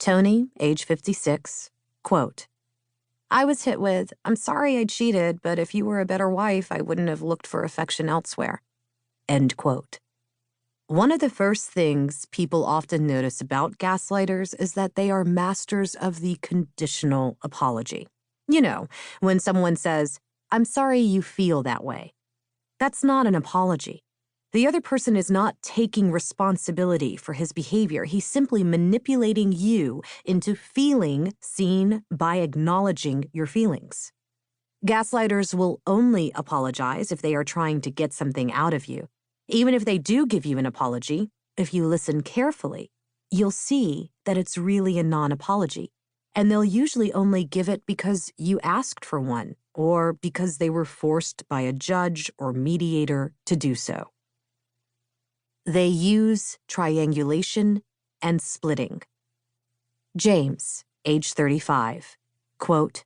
Tony, age 56, quote, I was hit with, I'm sorry I cheated, but if you were a better wife, I wouldn't have looked for affection elsewhere. End quote. One of the first things people often notice about gaslighters is that they are masters of the conditional apology. You know, when someone says, I'm sorry you feel that way. That's not an apology. The other person is not taking responsibility for his behavior. He's simply manipulating you into feeling seen by acknowledging your feelings. Gaslighters will only apologize if they are trying to get something out of you. Even if they do give you an apology, if you listen carefully, you'll see that it's really a non-apology, and they'll usually only give it because you asked for one or because they were forced by a judge or mediator to do so. They use triangulation and splitting. James, age 35, quote,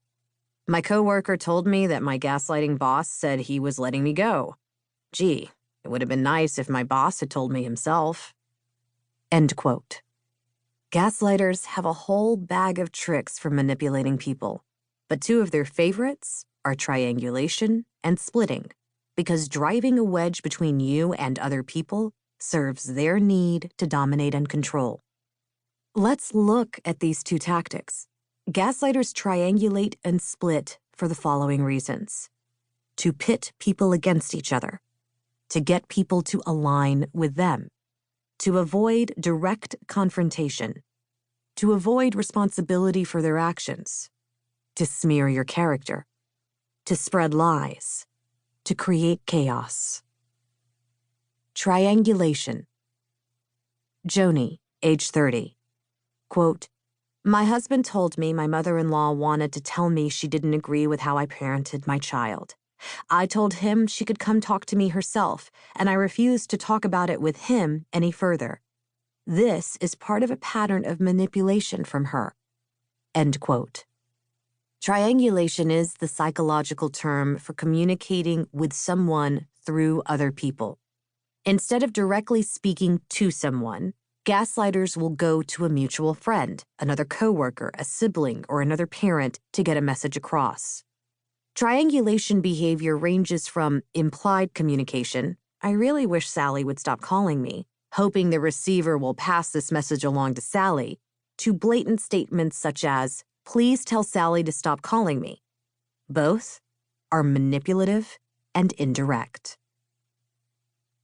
my coworker told me that my gaslighting boss said he was letting me go. Gee, it would have been nice if my boss had told me himself. End quote. Gaslighters have a whole bag of tricks for manipulating people, but two of their favorites are triangulation and splitting, because driving a wedge between you and other people serves their need to dominate and control. Let's look at these two tactics. Gaslighters triangulate and split for the following reasons: to pit people against each other, to get people to align with them, to avoid direct confrontation, to avoid responsibility for their actions, to smear your character, to spread lies, to create chaos. Triangulation. Joni, age 30, quote, my husband told me my mother-in-law wanted to tell me she didn't agree with how I parented my child. I told him she could come talk to me herself, and I refused to talk about it with him any further. This is part of a pattern of manipulation from her. End quote. Triangulation is the psychological term for communicating with someone through other people. Instead of directly speaking to someone, gaslighters will go to a mutual friend, another coworker, a sibling, or another parent to get a message across. Triangulation behavior ranges from implied communication, I really wish Sally would stop calling me, hoping the receiver will pass this message along to Sally, to blatant statements such as, please tell Sally to stop calling me. Both are manipulative and indirect.